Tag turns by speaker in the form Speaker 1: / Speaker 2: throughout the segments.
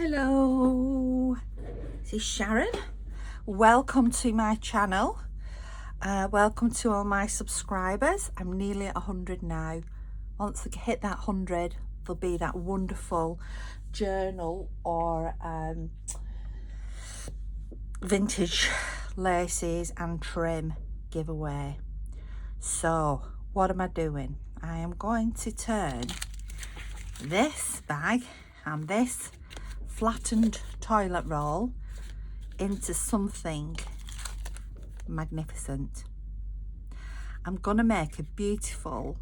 Speaker 1: Hello, this is Sharon. Welcome to my channel. Welcome to all my subscribers. I'm nearly at 100 now. Once I hit that 100, there'll be that wonderful journal or vintage laces and trim giveaway. So what am I doing? I am going to turn this bag and this flattened toilet roll into something magnificent. I'm gonna make a beautiful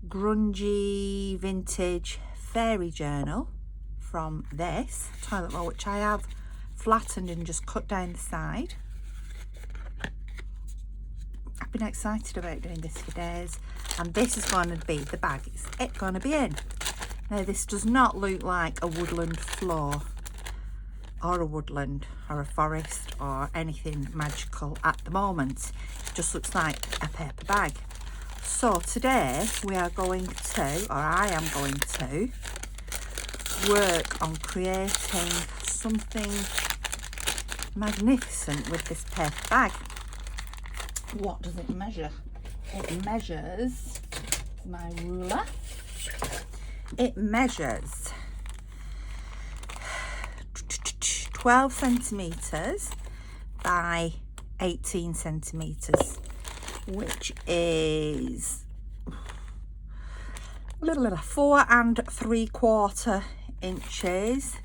Speaker 1: grungy vintage fairy journal from this toilet roll, which I have flattened and just cut down the side. I've been excited about doing this for days, and this is going to be the bag it's going to be in. Now, this does not look like a woodland floor or a woodland or a forest or anything magical at the moment. It just looks like a paper bag. So today we are going to, or I am going to, work on creating something magnificent with this paper bag. What does it measure? It measures, my ruler, it measures 12 centimetres by 18 centimetres, which is 4 3/4 inches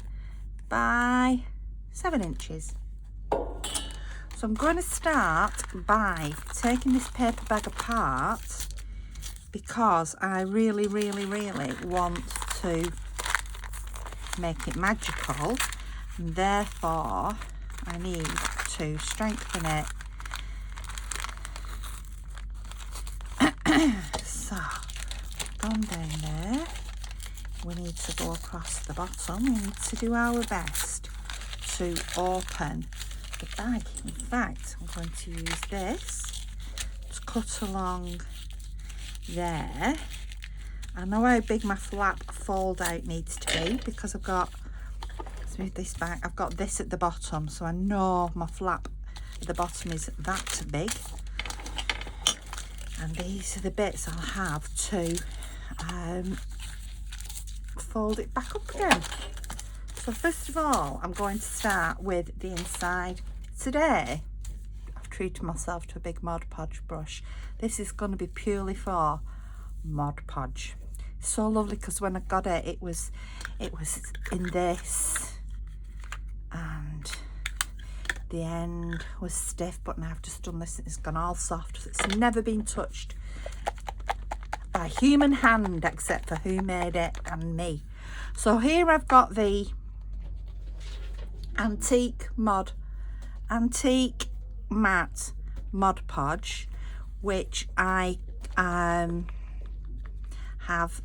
Speaker 1: by 7 inches. So I'm going to start by taking this paper bag apart because I really want to make it magical, and therefore I need to strengthen it. So, gone down there. We need to go across the bottom. We need to do our best to open the bag. In fact, I'm going to use this to cut along there. I know how big my flap fold out needs to be because I've got, let's move this back, I've got this at the bottom, so I know my flap at the bottom is that big, and these are the bits I'll have to fold it back up again. So first of all, I'm going to start with the inside. Today, I've treated myself to a big Mod Podge brush. This is going to be purely for Mod Podge. So lovely, because when I got it, it was in this, and the end was stiff, but now I've just done this and it's gone all soft. It's never been touched by human hand except for who made it and me. So here I've got the antique matte Mod Podge, which I have,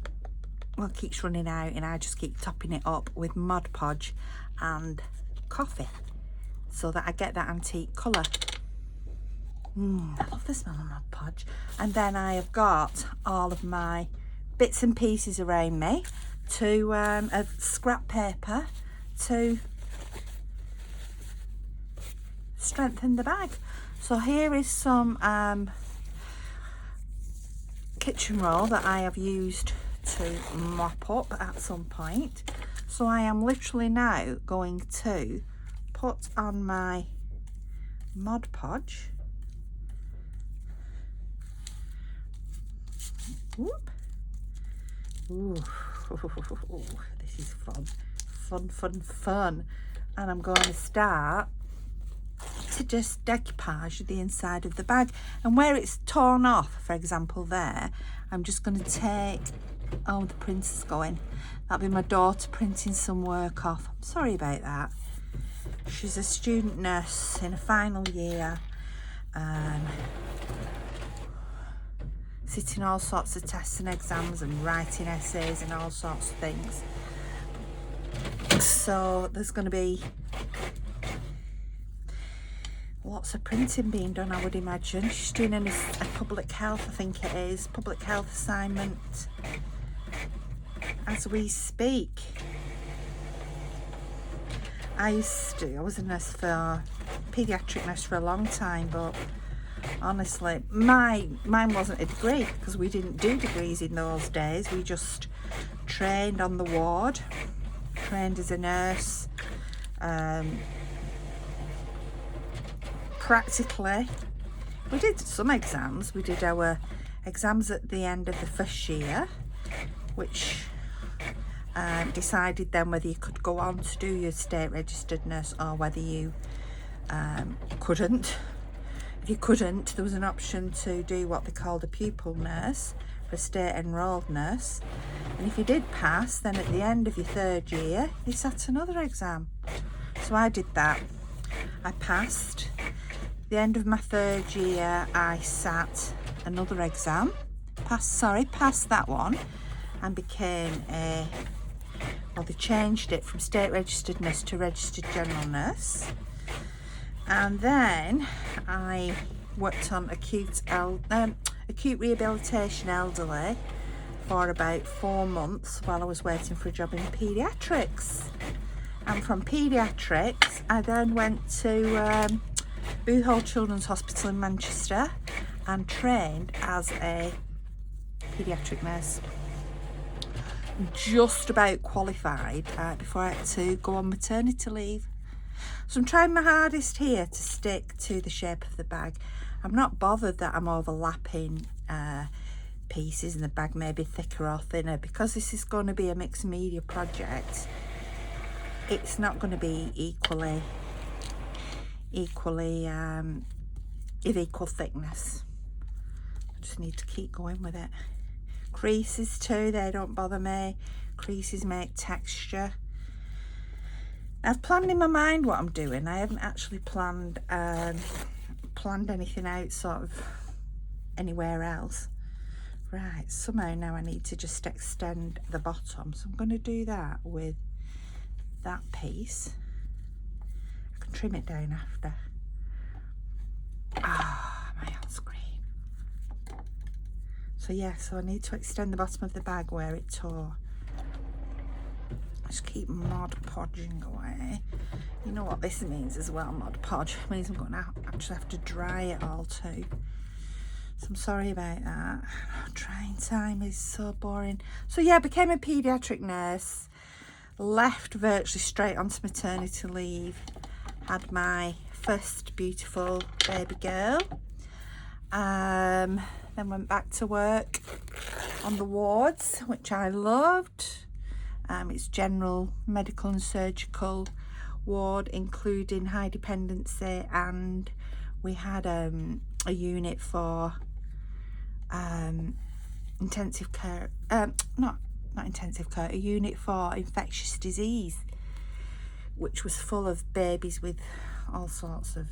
Speaker 1: well, keeps running out, and I just keep topping it up with Mod Podge and coffee so that I get that antique colour. I love the smell of Mod Podge. And then I have got all of my bits and pieces around me to of scrap paper to strengthen the bag. So here is some kitchen roll that I have used to mop up at some point. So I am literally now going to put on my Mod Podge. Whoop. Ooh. This is fun. And I'm going to start to just decoupage the inside of the bag, and where it's torn off, for example there, I'm just going to take, oh, the print is going, that'll be my daughter printing some work off. I'm sorry about that. She's a student nurse in a final year, sitting all sorts of tests and exams and writing essays and all sorts of things. So there's going to be lots of printing being done, I would imagine. She's doing a public health, I think it is, public health assignment as we speak. I was a nurse for paediatric nurse for a long time, but honestly, mine wasn't a degree, because we didn't do degrees in those days. We just trained on the ward, trained as a nurse. Practically, we did some exams. We did our exams at the end of the first year, which decided then whether you could go on to do your state registered nurse or whether you couldn't. If you couldn't, there was an option to do what they called a pupil nurse, for a state enrolled nurse. And if you did pass, then at the end of your third year, you sat another exam. So I did that. I passed. At the end of my third year, I sat another exam. Passed that one, and became they changed it from state registered nurse to registered general nurse. And then I worked on acute rehabilitation elderly for about 4 months while I was waiting for a job in paediatrics. And from paediatrics, I then went to Booth Hall Children's Hospital in Manchester and trained as a paediatric nurse. Just about qualified before I had to go on maternity leave. So I'm trying my hardest here to stick to the shape of the bag. I'm not bothered that I'm overlapping pieces and the bag may be thicker or thinner, because this is going to be a mixed media project. It's not going to be equally of equal thickness. I just need to keep going with it. Creases too, they don't bother me. Creases make texture. I've planned in my mind what I'm doing. I haven't actually planned anything out sort of anywhere else. Right, somehow now I need to just extend the bottom, so I'm going to do that with that piece. I can trim it down after. My on screen. So yeah, so I need to extend the bottom of the bag where it tore. Just keep Mod Podging away. You know what this means as well, Mod Podge. It means I'm going to actually have to dry it all too. So I'm sorry about that. Drying time is so boring. So yeah, I became a paediatric nurse. Left virtually straight onto maternity leave. Had my first beautiful baby girl. Then went back to work on the wards, which I loved. It's general medical and surgical ward, including high dependency, and we had a unit for intensive care, not intensive care, a unit for infectious disease, which was full of babies with all sorts of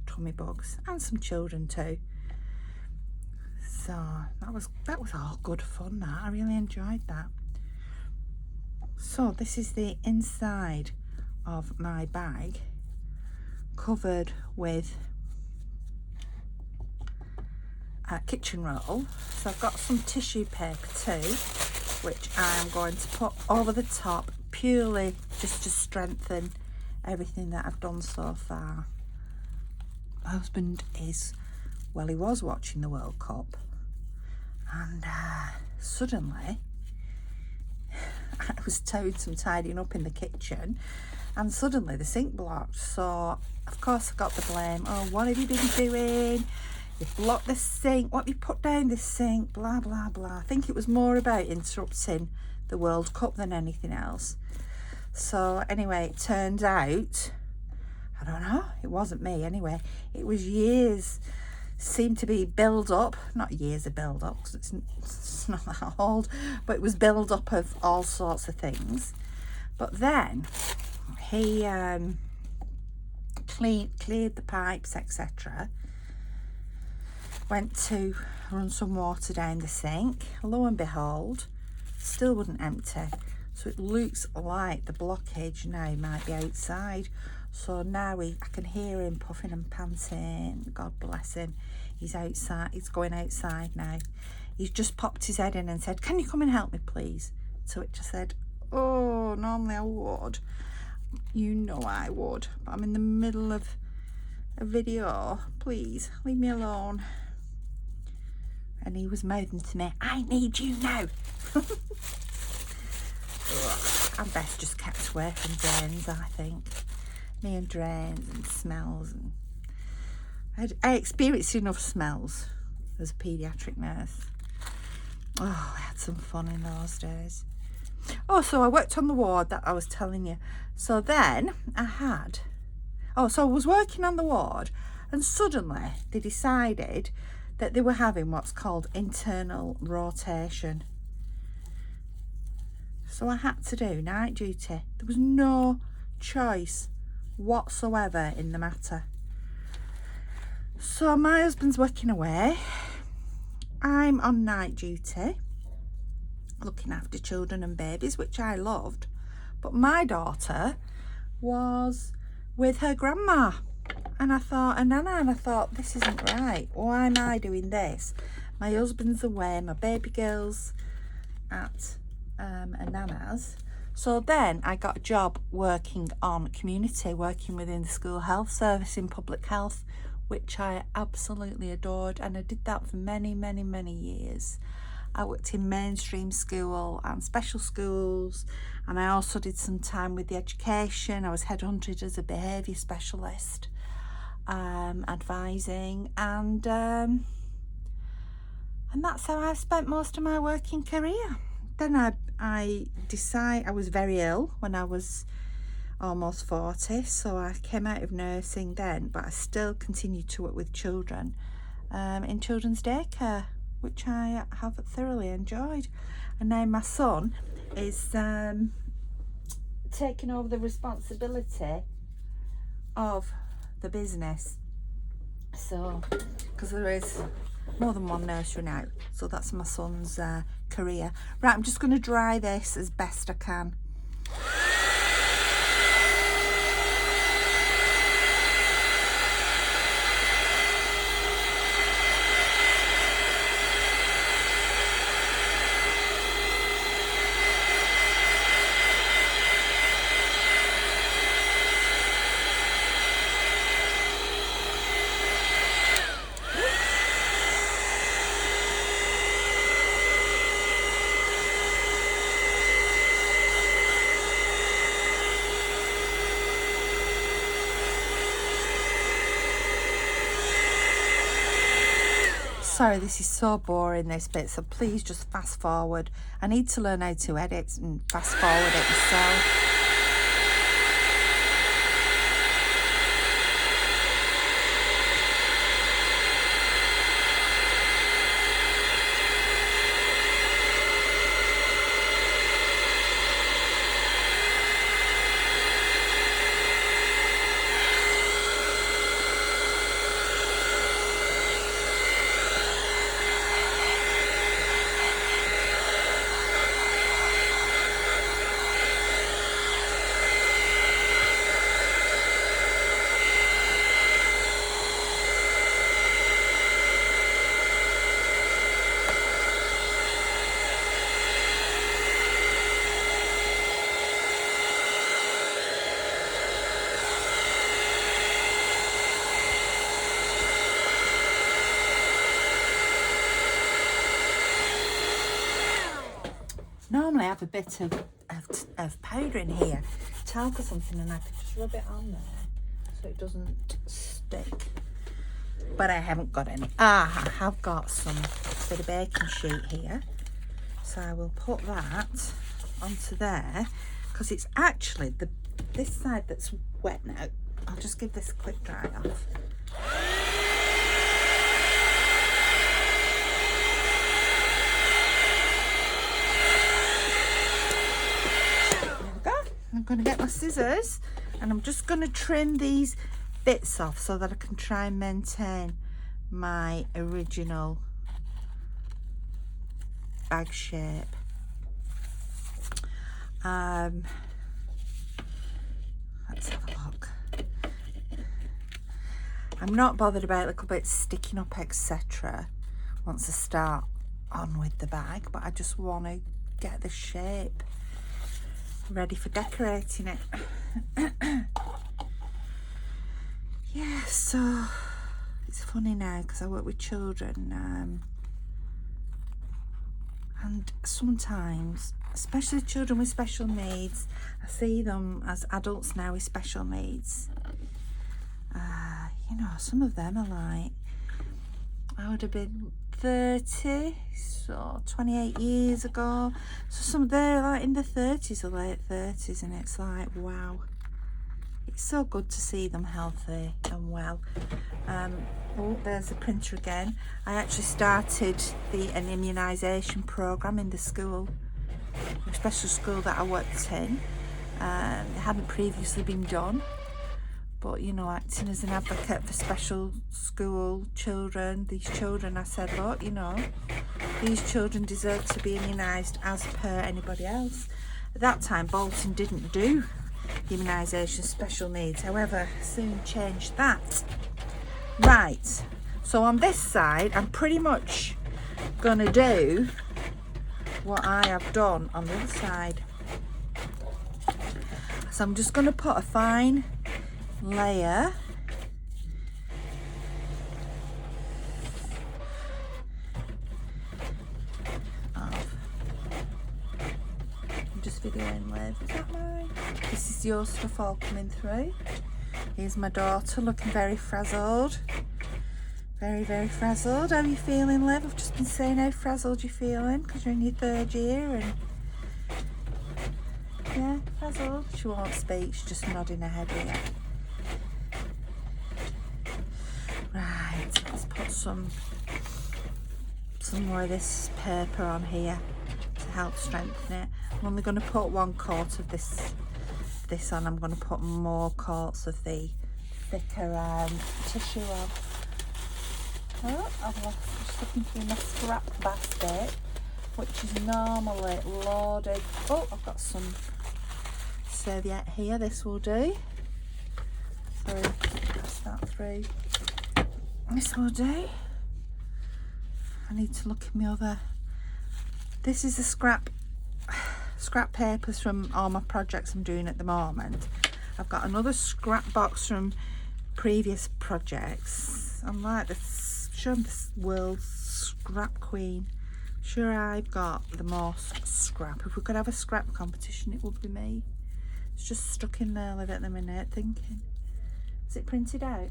Speaker 1: tummy bugs and some children too. So that was all good fun. That I really enjoyed that. So this is the inside of my bag, covered with a kitchen roll. So I've got some tissue paper too, which I'm going to put over the top, purely just to strengthen everything that I've done so far. My husband he was watching the World Cup, and suddenly I was doing some tidying up in the kitchen, and suddenly the sink blocked. So of course I got the blame. Oh, what have you been doing? You've blocked the sink. What have you put down the sink? Blah blah blah. I think it was more about interrupting the World Cup than anything else. So anyway, it turned out, I don't know, it wasn't me anyway. It was years, seemed to be build up, not years of build up, because it's not that old, but it was build up of all sorts of things. But then he cleared the pipes, etc. Went to run some water down the sink. Lo and behold, still wouldn't empty. So it looks like the blockage now might be outside. So now I can hear him puffing and panting. God bless him. He's outside. He's going outside now. He's just popped his head in and said, "Can you come and help me, please?" So it just said, "Oh, normally I would, You know I would, but I'm in the middle of a video. Please leave me alone. And he was mouthing to me, I need you now. I'm best just kept away from drains, I think. Me and drains and smells. And I experienced enough smells as a paediatric nurse. Oh, I had some fun in those days. Oh, so I worked on the ward that I was telling you. So then I was working on the ward, and suddenly they decided that they were having what's called internal rotation. So I had to do night duty. There was no choice whatsoever in the matter. So my husband's working away. I'm on night duty, looking after children and babies, which I loved. But my daughter was with her grandma. And I thought, this isn't right. Why am I doing this? My husband's away, my baby girl's at a nana's. So then I got a job working on community, working within the school health service in public health, which I absolutely adored. And I did that for many, many, many years. I worked in mainstream school and special schools, and I also did some time with the education. I was headhunted as a behaviour specialist, advising, and that's how I've spent most of my working career. Then I was very ill when I was almost 40, so I came out of nursing then, but I still continued to work with children in children's daycare, which I have thoroughly enjoyed. And now my son is taking over the responsibility of the business. So, because there is more than one nursery now, so that's my son's career. Right, I'm just going to dry this as best I can. Sorry, this is so boring, this bit, so please just fast forward. I need to learn how to edit and fast forward it myself. Normally I have a bit of powder in here, talc or something, and I can just rub it on there so it doesn't stick. But I haven't got any. I have got some bit of baking sheet here, so I will put that onto there, because it's actually this side that's wet now. I'll just give this a quick dry off. I'm going to get my scissors and I'm just going to trim these bits off so that I can try and maintain my original bag shape. Let's have a look. I'm not bothered about little bits sticking up, etc. once I start on with the bag, but I just want to get the shape. ready for decorating it. Yeah, so it's funny now because I work with children, and sometimes, especially children with special needs, I see them as adults now with special needs. You know, some of them are like, I would have been 30, so 28 years ago. So some of them are like in the 30s or late 30s, and it's like, wow. It's so good to see them healthy and well. Oh, there's the printer again. I actually started an immunisation programme in the school, a special school that I worked in. It hadn't previously been done, but you know, acting as an advocate for special school children, these children, I said, look, you know, these children deserve to be immunised as per anybody else. At that time, Bolton didn't do immunisation special needs, however, soon changed that. Right, so on this side, I'm pretty much gonna do what I have done on the other side. So I'm just gonna put a fine layer of, I'm just videoing Liv, is that mine? This is your stuff all coming through. Here's my daughter looking very frazzled. Very, very frazzled. How are you feeling, Liv? I've just been saying how frazzled you're feeling because you're in your 3rd year and yeah, frazzled. She won't speak, she's just nodding her head here. Right, let's put some more of this paper on here to help strengthen it. I'm only going to put 1 coat of this on. I'm going to put more coats of the thicker tissue on. Oh, I'm just looking through my scrap basket, which is normally loaded. Oh, I've got some serviette here. This will do. Sorry, pass that through. This will do. I need to look at my other. This is the scrap papers from all my projects I'm doing at the moment. I've got another scrap box from previous projects. I'm like I'm the world's scrap queen. Sure, I've got the most scrap. If we could have a scrap competition, it would be me. It's just stuck in there at the minute thinking, is it printed out?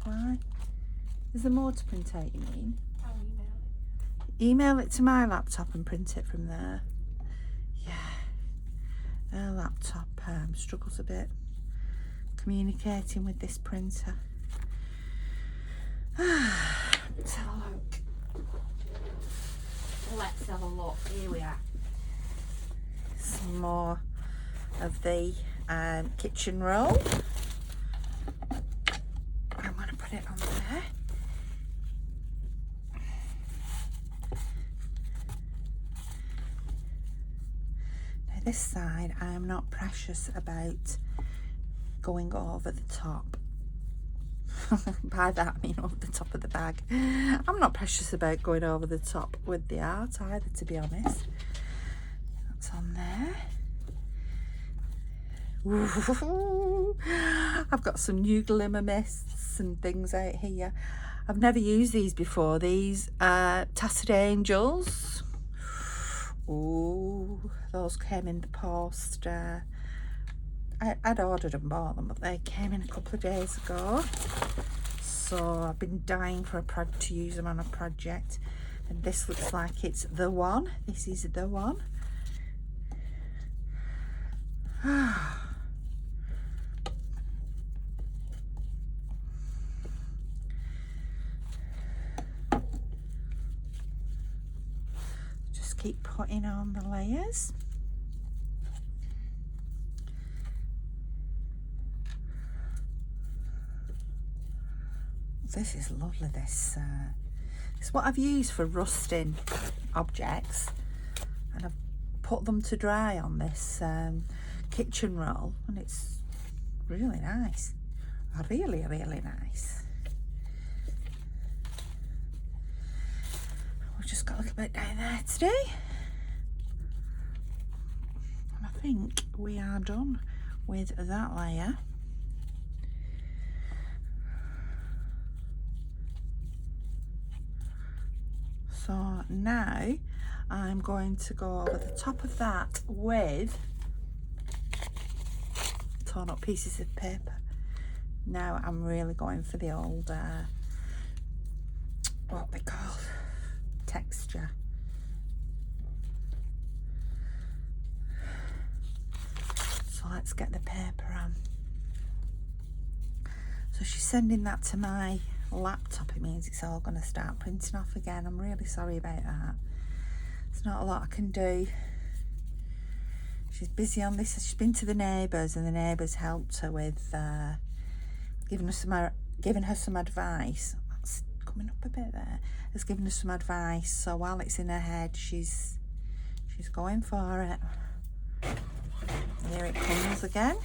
Speaker 1: Why? Is there more to print out, you mean?
Speaker 2: I'll email it.
Speaker 1: Email it to my laptop and print it from there. Yeah. Her laptop struggles a bit communicating with this printer. Let's have a look. Let's have a look. Here we are. Some more of the kitchen roll. I'm going to put it on there. Now this side, I am not precious about going over the top. By that I mean over the top of the bag. I'm not precious about going over the top with the art either, to be honest. That's on there. Ooh, I've got some new glimmer mists and things out here. I've never used these before. These Tattered Angels. Ooh, those came in the post. I'd ordered and bought them, but they came in a couple of days ago. So I've been dying for to use them on a project. And this looks like it's the one. This is the one. Just keep putting on the layers. This is lovely. This is what I've used for rusting objects, and I've put them to dry on this kitchen roll, and it's really nice. Really, really nice. We've just got a little bit down there today. And I think we are done with that layer. So now I'm going to go over the top of that with torn up pieces of paper. Now I'm really going for the old, what they call texture. So let's get the paper on. So she's sending that to my laptop. It means it's all going to start printing off again. I'm really sorry about that. There's not a lot I can do. She's busy on this. She's been to the neighbours, and the neighbours helped her with giving her some advice. That's coming up a bit there. Has given her some advice. So while it's in her head, she's going for it. Here it comes again.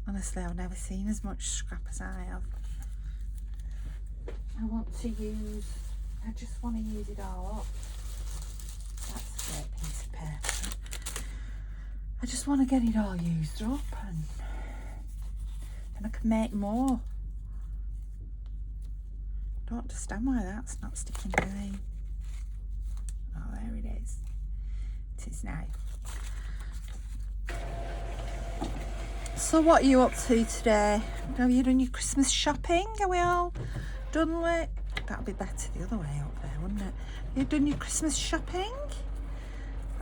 Speaker 1: Honestly, I've never seen as much scrap as I have. I just want to use it all up. That's a great piece of paper. I just want to get it all used up, and then I can make more. Don't understand why that's not sticking to me. Oh, there it is. It is now. So what are you up to today? Have you done your Christmas shopping? Are we all done with? That'll be better the other way up there, wouldn't it? You've done your Christmas shopping?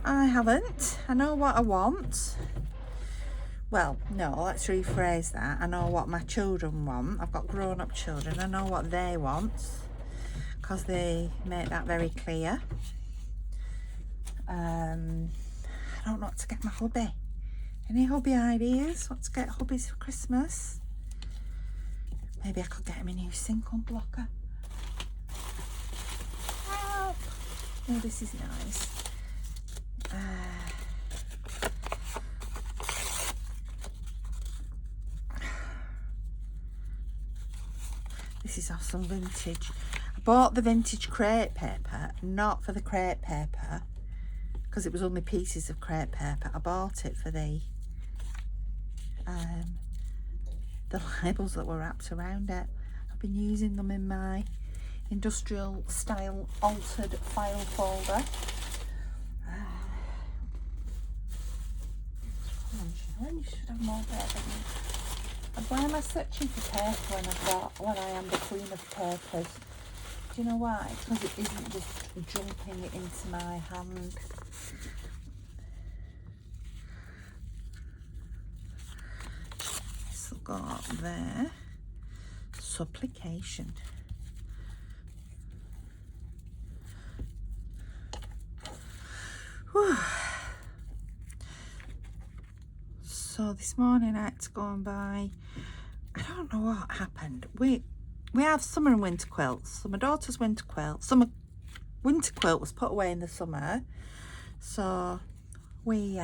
Speaker 1: I haven't. I know what I want. Well, no, let's rephrase that. I know what my children want. I've got grown-up children. I know what they want, because they make that very clear. I don't know what to get my hubby. Any hubby ideas? What to get hubbies for Christmas? Maybe I could get him a new sink unblocker. Help! Oh, this is nice. This is off some vintage. I bought the vintage crepe paper, not for the crepe paper, because it was only pieces of crepe paper. I bought it for the labels that were wrapped around it. I've been using them in my industrial style altered file folder. Come on, Sharon, you should have more paper. And why am I searching for paper when I am the queen of papers? Do you know why? Because it isn't just jumping into my hand. So got there. Supplication. Whew. So this morning I had to go and buy, I don't know what happened. We have summer and winter quilts. So my daughter's winter quilt, winter quilt was put away in the summer. So we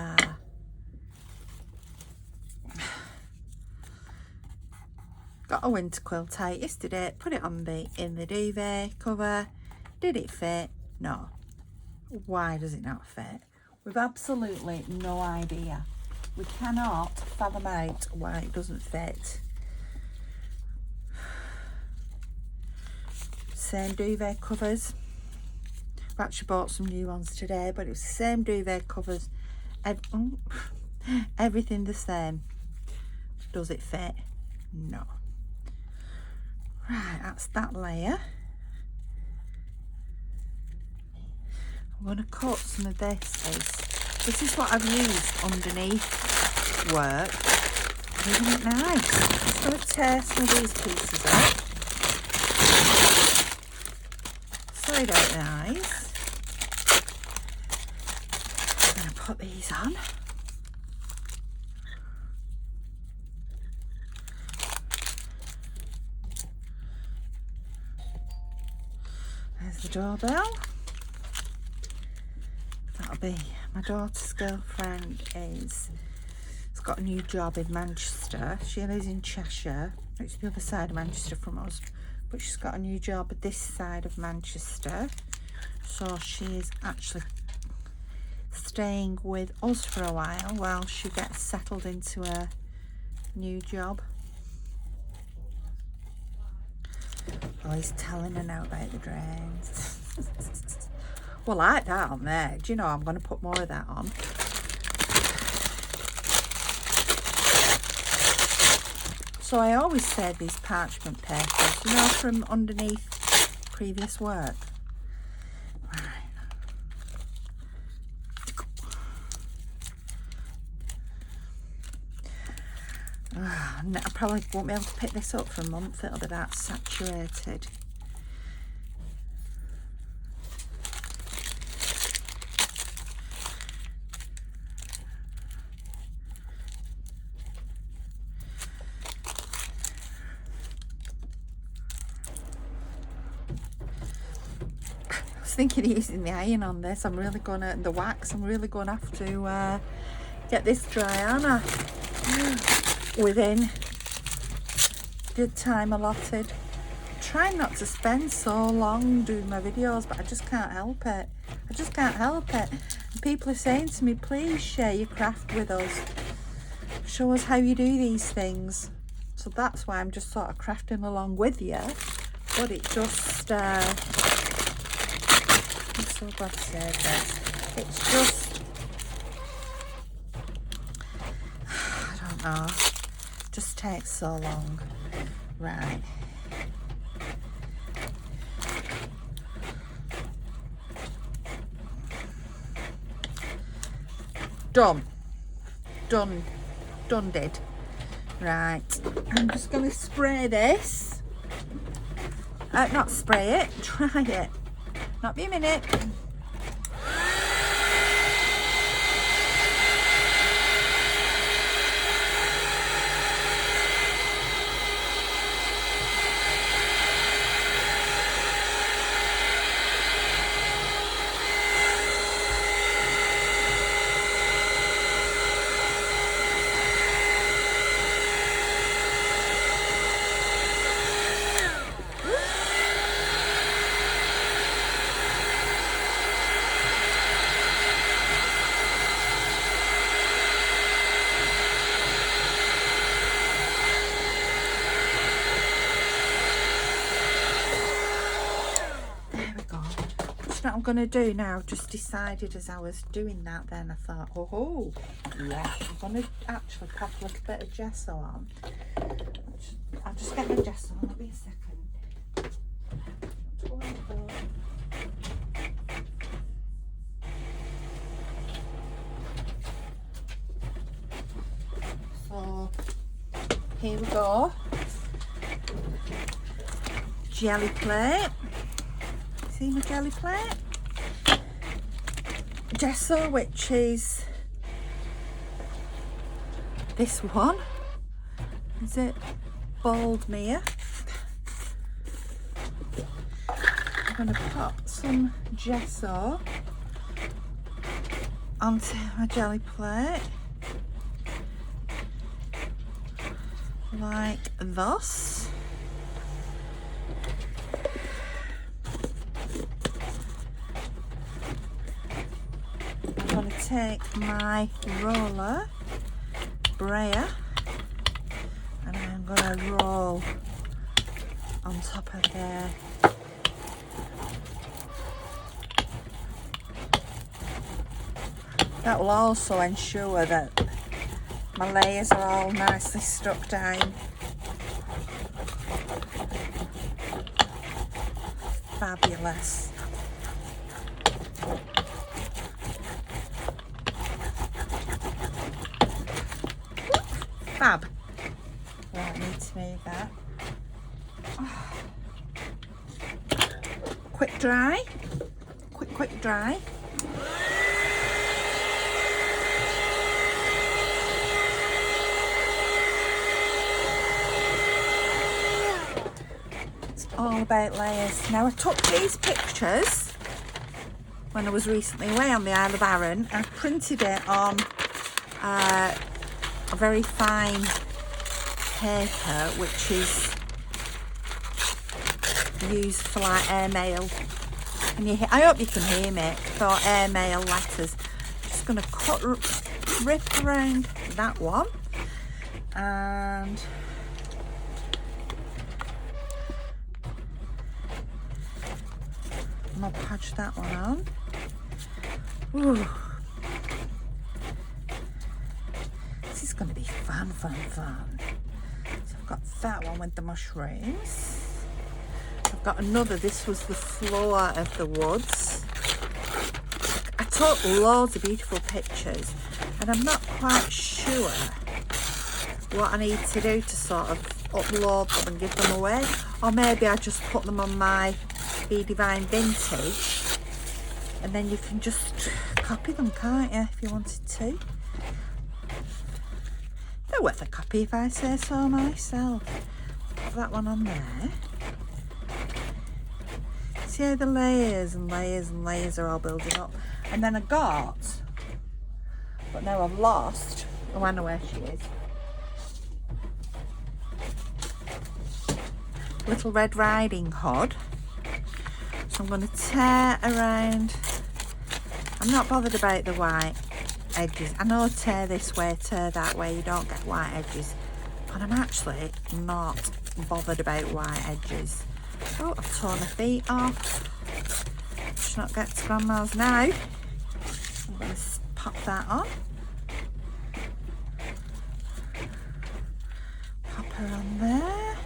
Speaker 1: got a winter quilt out yesterday, put it on in the duvet cover. Did it fit? No. Why does it not fit? We've absolutely no idea. We cannot fathom out why it doesn't fit. Same duvet covers. I've actually bought some new ones today, but it was the same duvet covers. Everything the same. Does it fit? No. Right, that's that layer. I'm going to cut some of this. This is what I've used underneath work. Isn't it nice? I'm just going to tear some of these pieces up. Side out nice. I'm going to put these on. There's the doorbell. That'll be my daughter's girlfriend has got a new job in Manchester. She lives in Cheshire, It's the other side of Manchester from us, but she's got a new job this side of Manchester, so she's actually staying with us for a while she gets settled into a new job. Oh, he's telling her now about the drains. Well, like that on there. Do you know, I'm going to put more of that on. So I always save these parchment papers, you know, from underneath previous work. Right. I probably won't be able to pick this up for a month. It'll be that saturated. Thinking of using the iron on this. I'm really gonna, the wax, I'm really gonna have to get this dry, aren't I? Within the time allotted. I'm trying not to spend so long doing my videos, but I just can't help it. I just can't help it. And people are saying to me, please share your craft with us. Show us how you do these things. So that's why I'm just sort of crafting along with you. But it just I'm so glad to say this. It's just, I don't know, it just takes so long. Right. Done. Done did. Right. I'm just going to spray this. Not spray it, try it. Not be a minute. What I'm going to do now, just decided as I was doing that, then I thought, oh yeah, I'm going to actually pop a little bit of gesso on. I'll just get my gesso on, let me a second. So here we go. Jelly plate. See my jelly plate? Gesso, which is this one. Is it Boldmere? I'm going to put some gesso onto my jelly plate like thus. I'm going to take my roller brayer and I'm going to roll on top of there. That will also ensure that my layers are all nicely stuck down. Fabulous. Fab. Right, I need to move that. Quick dry. Quick dry. All about layers. Now I took these pictures when I was recently away on the Isle of Arran and printed it on a very fine paper which is used for like airmail. And I hope you can hear me, for airmail letters. Just going to rip around that one, and I'll patch that one on. Ooh. This is going to be fun. So I've got that one with the mushrooms. I've got another, this was the floor of the woods. I took loads of beautiful pictures, and I'm not quite sure what I need to do to sort of upload them and give them away. Or maybe I just put them on my Be Divine Vintage, and then you can just copy them, can't you, if you wanted to. They're worth a copy if I say so myself. Put that one on there. See how the layers and layers and layers are all building up. And then I got, but now I've lost, oh, I know where she is. Little Red Riding Hood. So I'm going to tear around. I'm not bothered about the white edges. I know tear this way, tear that way, you don't get white edges. But I'm actually not bothered about white edges. Oh, I've torn her feet off. Should not get to grandma's now. I'm going to pop that on. Pop her on there.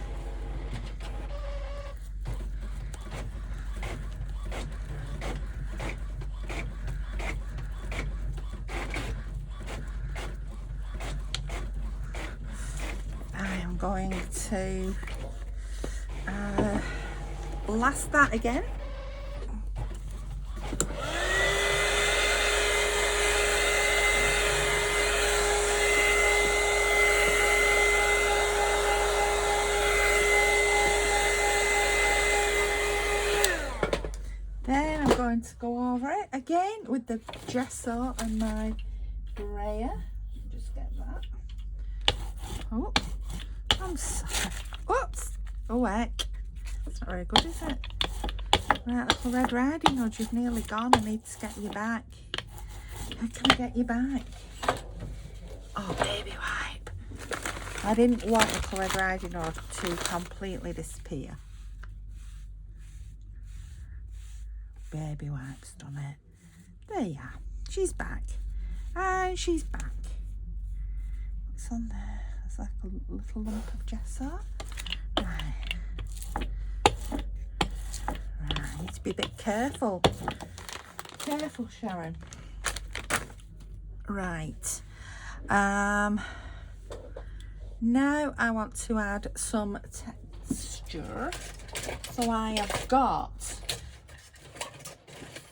Speaker 1: I am going to blast that again. Then I'm going to go over it again with the gesso and my brayer. Just get that. Oh, I'm sorry. Oops. Oh, heck. That's not very good, is it? Right, Little Red Riding Hood, you've nearly gone. I need to get you back. How can I get you back? Oh, baby wipe. I didn't want Little Red Riding Hood to completely disappear. Baby wipes done it. There you are. She's back. And she's back. What's on there? There's like a little lump of gesso. Right. I need to be a bit careful. Careful, Sharon. Right. Now I want to add some texture. So I have got,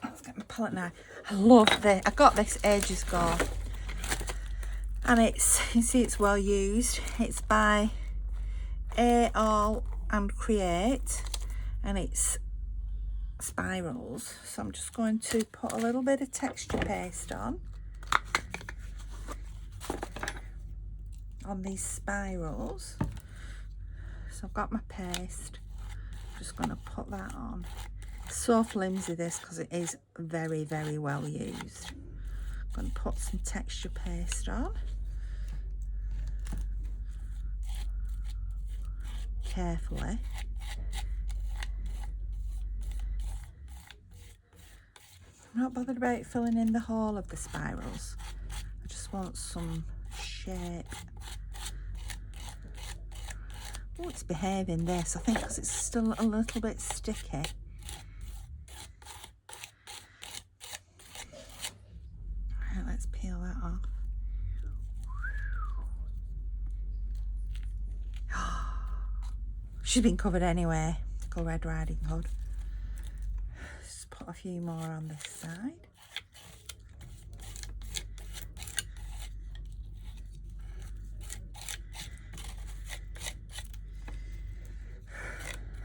Speaker 1: let's get my palette now. I love this. I got this ages ago. And it's, you see it's well used. It's by All and Create. And it's spirals. So I'm just going to put a little bit of texture paste on these spirals. So I've got my paste. I'm just going to put that on. It's so flimsy this because it is very, very well used. I'm going to put some texture paste on. Carefully. I'm not bothered about filling in the whole of the spirals. I just want some shape. Oh, it's behaving this, I think, because it's still a little bit sticky. Right, let's peel that off. She's been covered anyway. Little Red Riding Hood. Just put a few more on this side.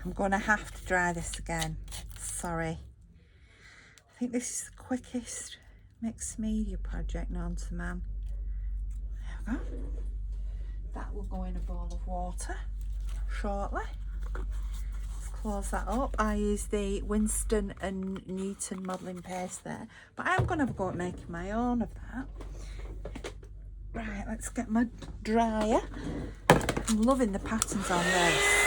Speaker 1: I'm going to have to dry this again. Sorry. I think this is the quickest mixed media project known to man. There we go. that will go in a bowl of water shortly. Let's close that up. I use the Winston and Newton modelling paste there, but I'm going to have a go at making my own of that. Right, let's get my dryer. I'm loving the patterns on this.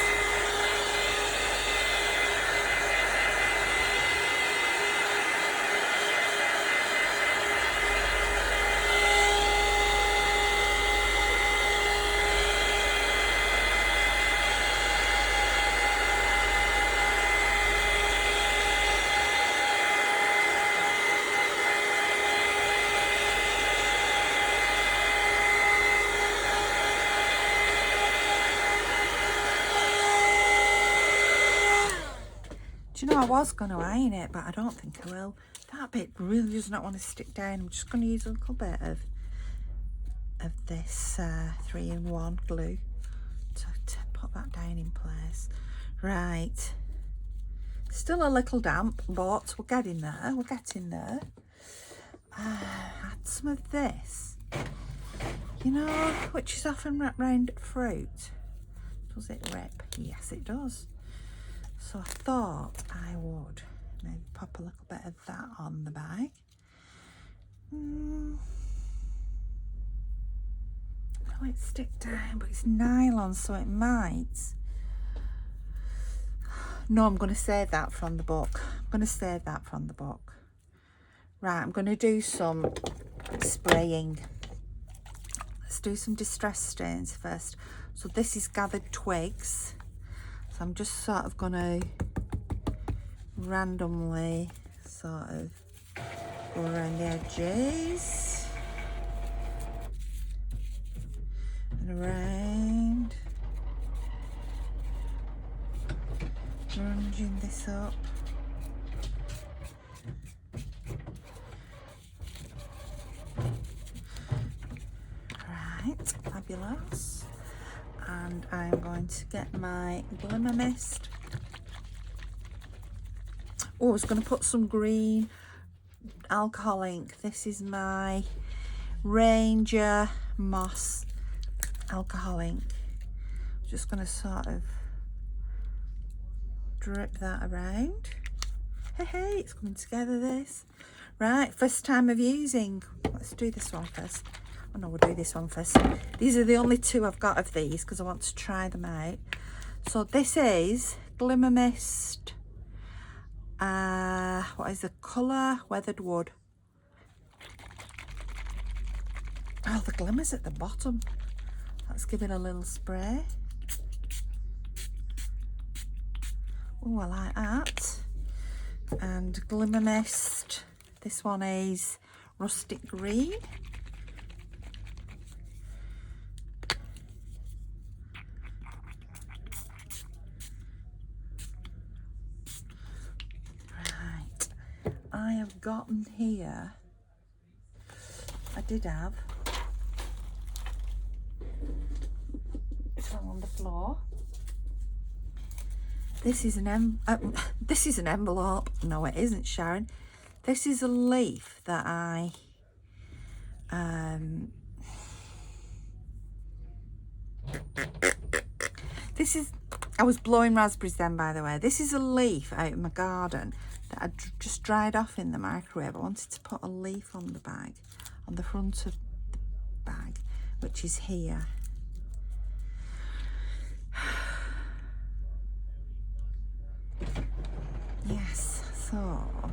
Speaker 1: Do you know, I was going to iron it, but I don't think I will. That bit really does not want to stick down. I'm just going to use a little bit of this 3-in-1 glue to put that down in place. Right. Still a little damp, but we're getting there. We're getting there. Add some of this. You know, which is often wrapped around fruit. Does it rip? Yes, it does. So I thought I would maybe pop a little bit of that on the bag. No, it stick down, but it's nylon, so it might. No, I'm going to save that from the book. I'm going to save that from the book. Right, I'm going to do some spraying. Let's do some distress stains first. So this is gathered twigs. So I'm just sort of going to randomly sort of go around the edges and around, grunging this up. Right, fabulous. And I'm going to get my glimmer mist. Oh, I was going to put some green alcohol ink. This is my Ranger Moss alcohol ink. Just going to sort of drip that around. Hey, it's coming together, this. Right, first time of using. Let's do this one first. Oh no, we'll do this one first. These are the only two I've got of these because I want to try them out. So this is Glimmer Mist. What is the colour? Weathered Wood. Oh, the glimmer's at the bottom. Let's give it a little spray. Oh, I like that. And Glimmer Mist. This one is Rustic Green. I have gotten here, I did have, it fell on the floor. This is an this is an envelope. No, it isn't, Sharon. This is a leaf that I I was blowing raspberries then, by the way. This is a leaf out of my garden that I just dried off in the microwave. I wanted to put a leaf on the bag, on the front of the bag, which is here. Yes, so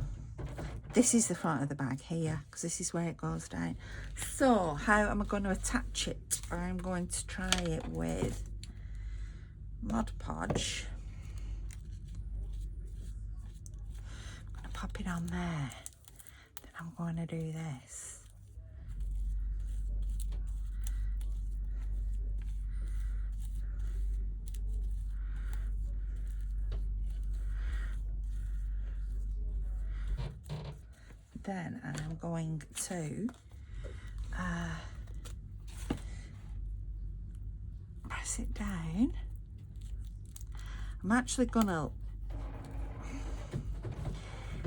Speaker 1: this is the front of the bag here, because this is where it goes down. So how am I going to attach it? I'm going to try it with Mod Podge. I'm going to pop it on there. Then I'm going to do this. Then I'm going to press it down. I'm actually gonna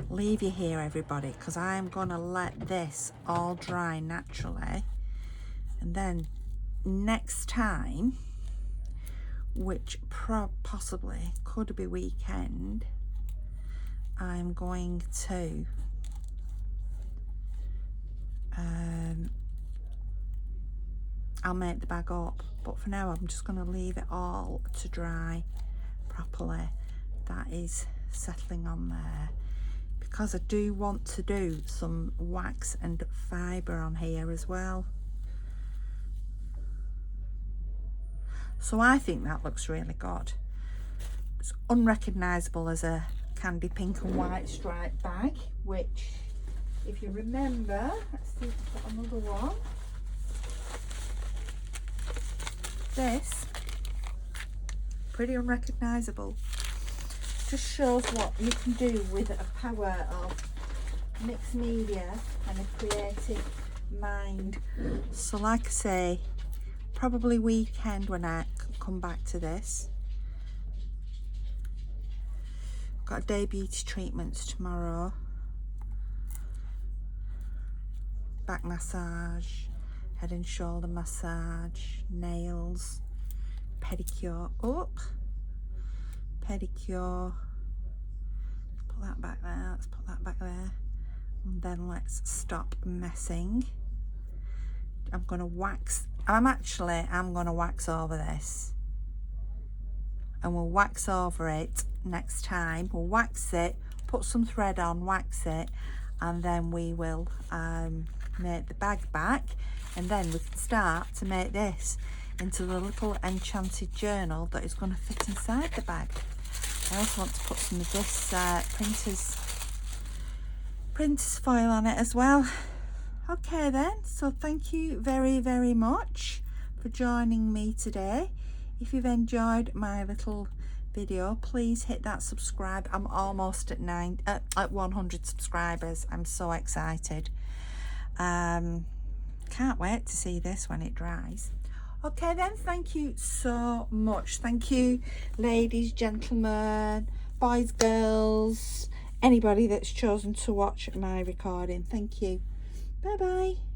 Speaker 1: leave you here, everybody, because I'm gonna let this all dry naturally and then next time, which possibly could be weekend, I'm going to I'll make the bag up, but for now I'm just going to leave it all to dry properly. That is settling on there, because I do want to do some wax and fibre on here as well. So I think that looks really good. It's unrecognisable as a candy pink and white striped bag, which, if you remember, let's see if I've got another one. This, pretty unrecognisable. Just shows what you can do with a power of mixed media and a creative mind. So like I say, probably weekend when I come back to this. Got a day beauty treatments tomorrow. Back massage, head and shoulder massage, nails, pedicure, pedicure. Put that back there, let's put that back there. And then let's stop messing. I'm gonna wax, I'm gonna wax over this. And we'll wax over it next time. We'll wax it, put some thread on, wax it, and then we will make the bag back, and then we can start to make this into the little enchanted journal that is going to fit inside the bag. I also want to put some of this printer's foil on it as well. Okay then, so thank you very, very much for joining me today. If you've enjoyed my little video, please hit that subscribe. I'm almost at 100 subscribers. I'm so excited. Can't wait to see this when it dries. Okay then, thank you so much. Thank you, ladies, gentlemen, boys, girls, anybody that's chosen to watch my recording. Thank you. Bye bye.